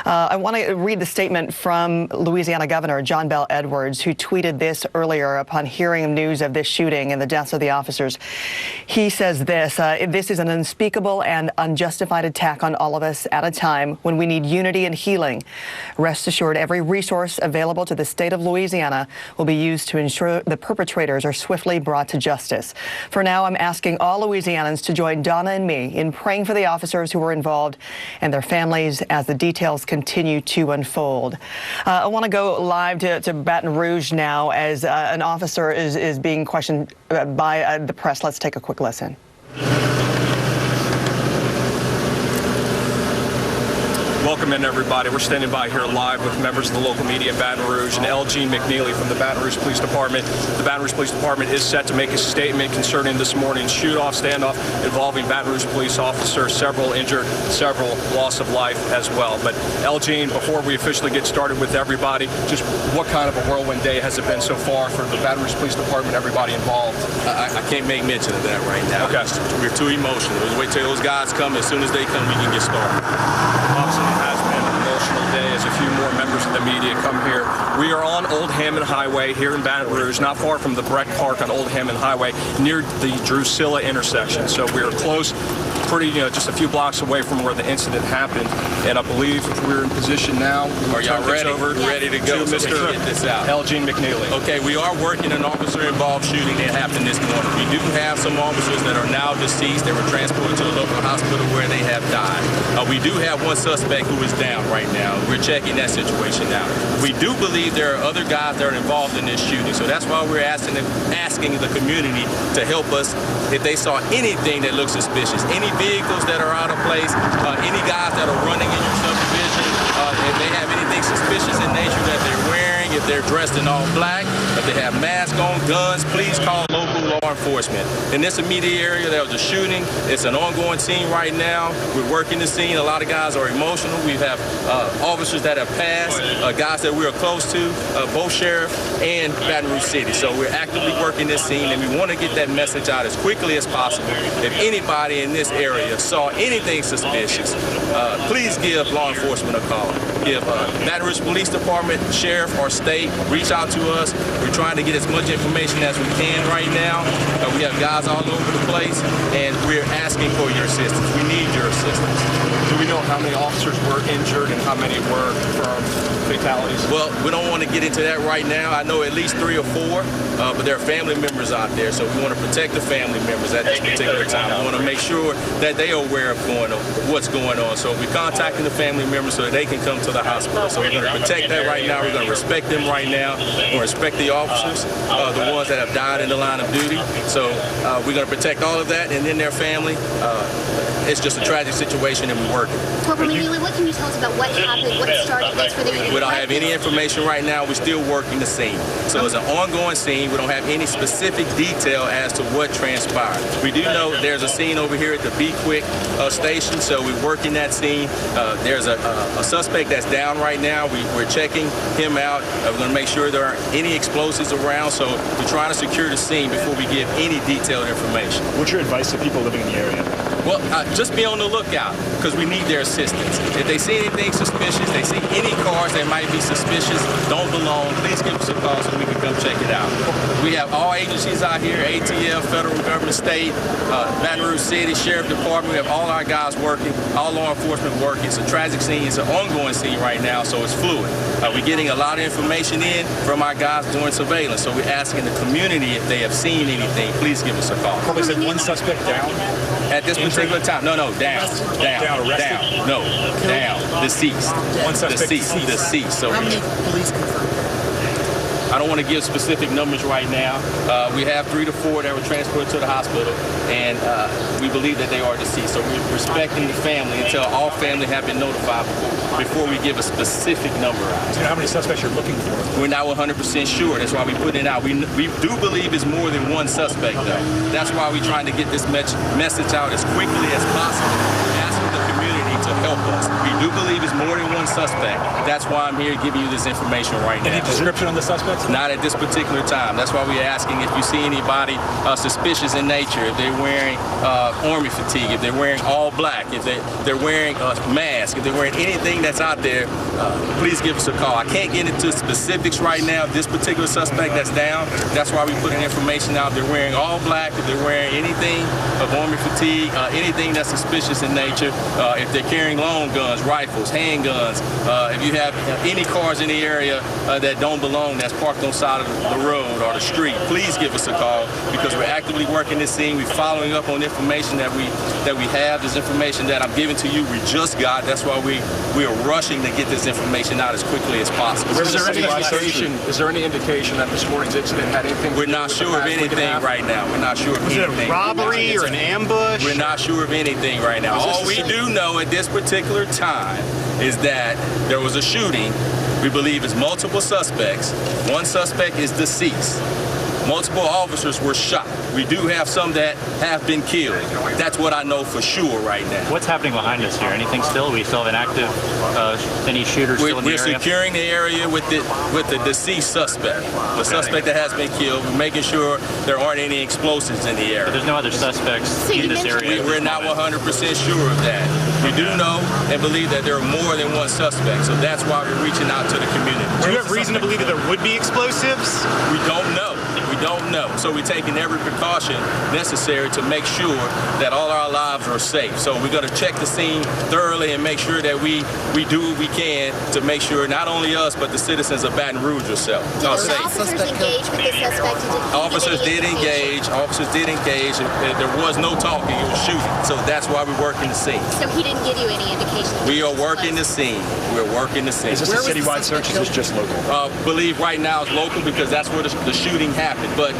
I want to read the statement from Louisiana Governor John Bel Edwards, who tweeted this earlier upon hearing news of this shooting and the deaths of the officers. He says this is an unspeakable and unjustified attack on all of us at a time when we need unity and healing. Rest assured, every resource available to the state of Louisiana will be used to ensure the perpetrators are swiftly brought to justice. For now, I'm asking all Louisianans to join Donna and me in praying for the officers who were involved and their families as the details continue to unfold. I want to go live to Baton Rouge now as an officer is being questioned by the press. Let's take a quick listen. Welcome in, everybody. We're standing by here live with members of the local media in Baton Rouge and Gene McNeely from the Baton Rouge Police Department. The Baton Rouge Police Department is set to make a statement concerning this morning's standoff involving Baton Rouge police officers, several injured, several loss of life as well. But Gene, before we officially get started with everybody, just what kind of a whirlwind day has it been so far for the Baton Rouge Police Department, everybody involved? I can't make mention of that right now. Okay. We're too emotional. Let's wait till those guys come. As soon as they come, we can get started. Obviously, it has been an emotional day as a few more members of the media come here. We are on Old Hammond Highway here in Baton Rouge, not far from the Breck Park on Old Hammond Highway, near the Drusilla intersection. So we are close, just a few blocks away from where the incident happened. And I believe we're in position now. Are y'all ready? Ready to go? To Mr. Get this out. Gene McNeely. Okay, we are working an officer-involved shooting that happened this morning. We do have some officers that are now deceased. They were transported to the local hospital where they have died. We do have one suspect who is down right now. We're checking that situation now. We do believe there are other guys that are involved in this shooting, so that's why we're asking the community to help us if they saw anything that looks suspicious, any vehicles that are out of place, any guys that are running in your subdivision, if they have anything suspicious in nature that they're wearing, if they're dressed in all black, if they have masks on, guns, please call local law enforcement. In this immediate area, there was a shooting. It's an ongoing scene right now. We're working the scene. A lot of guys are emotional. We have officers that have passed, guys that we are close to, both sheriff and Baton Rouge City. So we're actively working this scene, and we want to get that message out as quickly as possible. If anybody in this area saw anything suspicious, please give law enforcement a call. Give Baton Rouge Police Department, sheriff, or state, reach out to us. We're trying to get as much information as we can right now. We have guys all over the place, and we're asking for your assistance. We need your assistance. Do we know how many officers were injured and how many were confirmed fatalities? Well, we don't want to get into that right now. I know at least 3 or 4, but there are family members out there, so we want to protect the family members at this particular time. We want to make sure that they are aware of what's going on. So we're contacting the family members so that they can come to the hospital. So we're going to protect that right now. We're going to respect them right now. We're going to respect the officers, the ones that have died in the line of duty. So we're going to protect all of that, and then their family. It's just a tragic situation, and we're working. Corporal McNeely, what can you tell us about what happened, what started this for the unit? We don't have any information right now. We're still working the scene. So it's an ongoing scene. We don't have any specific detail as to what transpired. We do know there's a scene over here at the Be Quick station, so we're working that scene. There's a suspect that's down right now. We're checking him out. We're going to make sure there aren't any explosives around, so we're trying to secure the scene before we give any detailed information. What's your advice to people living in the area? Well, just be on the lookout, because we need their assistance. If they see anything suspicious, they see any cars that might be suspicious, don't belong, please give us a call so we can come check it out. We have all agencies out here, ATF, federal government, state, Baton Rouge City, Sheriff Department. We have all our guys working, all law enforcement working. It's a tragic scene. It's an ongoing scene right now, so it's fluid. We're getting a lot of information in from our guys doing surveillance, so we're asking the community if they have seen anything, please give us a call. Probably said one suspect down? At this particular time, no, down, deceased. One suspect deceased. So how many police confirmed? I don't want to give specific numbers right now. We have 3 to 4 that were transported to the hospital, and we believe that they are deceased. So we're respecting the family until all family have been notified before we give a specific number out. Do you know how many suspects you're looking for? We're not 100% sure. That's why we put it out. We do believe it's more than one suspect, though. That's why we're trying to get this message out as quickly as possible, asking the community to help us. We do believe it's more than one suspect. That's why I'm here giving you this information right now. Any description on the suspects? Not at this particular time. That's why we're asking if you see anybody suspicious in nature, if they're wearing army fatigue, if they're wearing all black, if they're wearing a mask, if they're wearing anything that's out there, please give us a call. I can't get into specifics right now. This particular suspect that's down, that's why we put in information out. They're wearing all black, if they're wearing anything of army fatigue, anything that's suspicious in nature, if they're carrying long guns, rifles, handguns, if you have any cars in the area that don't belong, that's parked on the side of the road or the street, please give us a call because we're actively working this scene. We're following up on information that we have. This information that I'm giving to you, we just got. That's why we are rushing to get this information out as quickly as possible. Is there any indication that this morning's incident had anything to do We're not with sure of anything right now. We're not sure of anything. Was it a robbery or an ambush? We're not sure of anything right now. All we do know at this particular time is that there was a shooting. We believe it's multiple suspects. One suspect is deceased. Multiple officers were shot. We do have some that have been killed. That's what I know for sure right now. What's happening behind us here? Anything still? We still have an active, any shooters still in the area? We're securing the area with the deceased suspect. The suspect that has been killed. We're making sure there aren't any explosives in the area. But there's no other suspects in this area? We're not 100% sure of that. We do know and believe that there are more than one suspect. So that's why we're reaching out to the community. Do you have reason to believe that there would be explosives? We don't know. We don't know. So we're taking every precaution necessary to make sure that all our lives are safe. So we're going to check the scene thoroughly and make sure that we do what we can to make sure not only us, but the citizens of Baton Rouge are safe. Did the officers engage with the suspect? Officers did engage. Officers did engage. There was no talking. It was shooting. So that's why we're working the scene. So he didn't give you any indication? We are working the scene. We're working the scene. Is this a citywide search? Is this just local? Believe right now it's local because that's where the shooting happened. But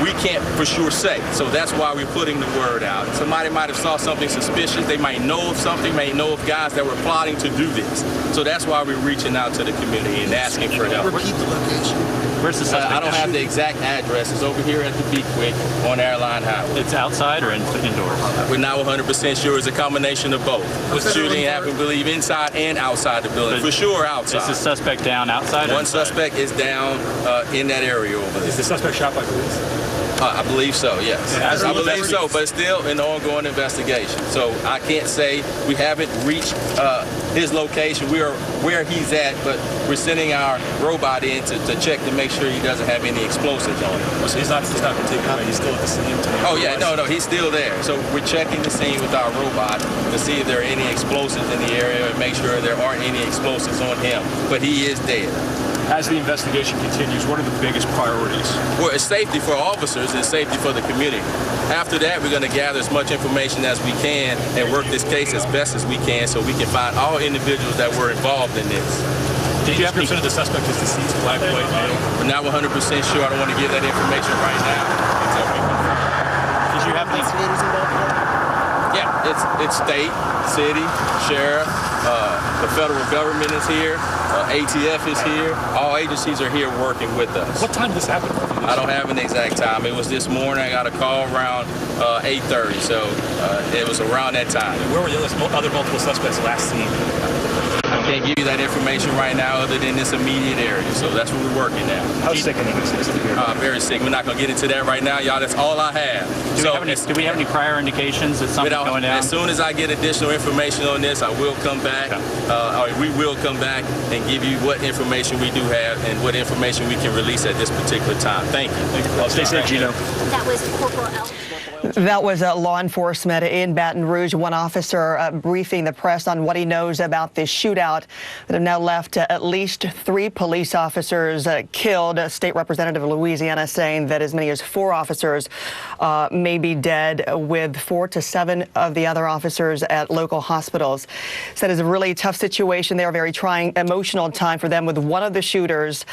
we can't for sure say. So that's why we're putting the word out. Somebody might have saw something suspicious. They might know of something, may know of guys that were plotting to do this. So that's why we're reaching out to the community and asking for help. Repeat the location. Where's the suspect? I don't have the exact address. It's over here at the Be Quick on Airline Highway. It's outside or indoors? We're not 100% sure. It's a combination of both. The shooting happened, we believe, inside and outside the building. For sure outside. Is the suspect down outside? One suspect is down in that area over there. Is the suspect shot by police? I believe so, yes. I believe so, but it's still an ongoing investigation. So I can't say we haven't reached his location. We are where he's at, but we're sending our robot in to check to make sure he doesn't have any explosives on him. So he's not been taken away. He's still at the scene. Oh, yeah, no, he's still there. So we're checking the scene with our robot to see if there are any explosives in the area and make sure there aren't any explosives on him. But he is dead. As the investigation continues, what are the biggest priorities? Well, it's safety for officers and safety for the community. After that, we're going to gather as much information as we can and work this case as best as we can so we can find all individuals that were involved in this. Did you have percent of the suspect is deceased, black, white, male? We're not 100% sure. I don't want to give that information right now. Did you have investigators involved? Yeah, it's state, city, sheriff, the federal government is here, ATF is here. All agencies are here working with us. What time did this happen? I don't have an exact time. It was this morning. I got a call around 8:30, so it was around that time. Where were the other multiple suspects last seen? I can't give you that information right now other than this immediate area, so that's where we're working now. How sickening is this to hear? Very sick. We're not going to get into that right now, y'all. That's all I have. Do we have any prior indications that something's going down? As soon as I get additional information on this, I will come back. We will come back and give you what information we do have and what information we can release at this particular time. Thank you. Stay safe, Gino. That was Corporal L. That was law enforcement in Baton Rouge. One officer briefing the press on what he knows about this shootout that have now left at least 3 police officers killed. State Representative of Louisiana saying that as many as 4 officers may be dead, with 4 to 7 of the other officers at local hospitals. Said it's a really tough situation there, a very trying, emotional time for them, with one of the shooters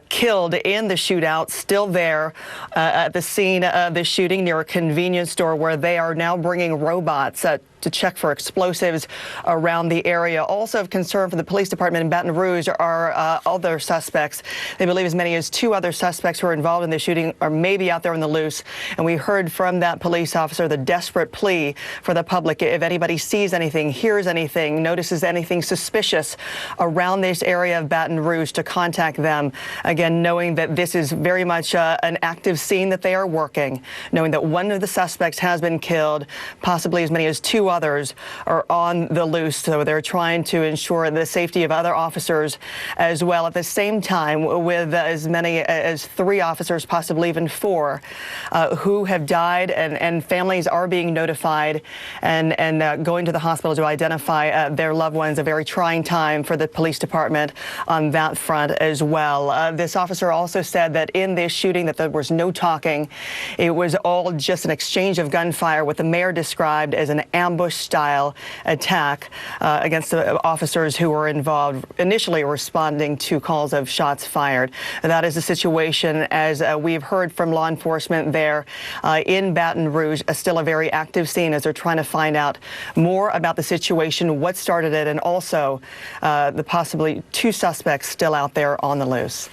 killed in the shootout, still there at the scene of the shooting near a convenience store, where they are now bringing robots to check for explosives around the area. Also of concern for the police department in Baton Rouge are other suspects. They believe as many as 2 other suspects who are involved in the shooting are maybe out there on the loose. And we heard from that police officer the desperate plea for the public. If anybody sees anything, hears anything, notices anything suspicious around this area of Baton Rouge, to contact them. Again, knowing that this is very much an active scene that they are working, knowing that one of the suspects has been killed, possibly as many as 2 others are on the loose. So they're trying to ensure the safety of other officers as well. At the same time, with as many as 3 officers, possibly even 4, who have died, and families are being notified and going to the hospital to identify their loved ones. A very trying time for the police department on that front as well. This officer also said that in this shooting that there was no talking. It was all just an exchange of gunfire, what the mayor described as an ambush-style attack against the officers who were involved, initially responding to calls of shots fired. That is the situation, as we've heard from law enforcement there in Baton Rouge. Still a very active scene as they're trying to find out more about the situation, what started it, and also the possibly 2 suspects still out there on the loose.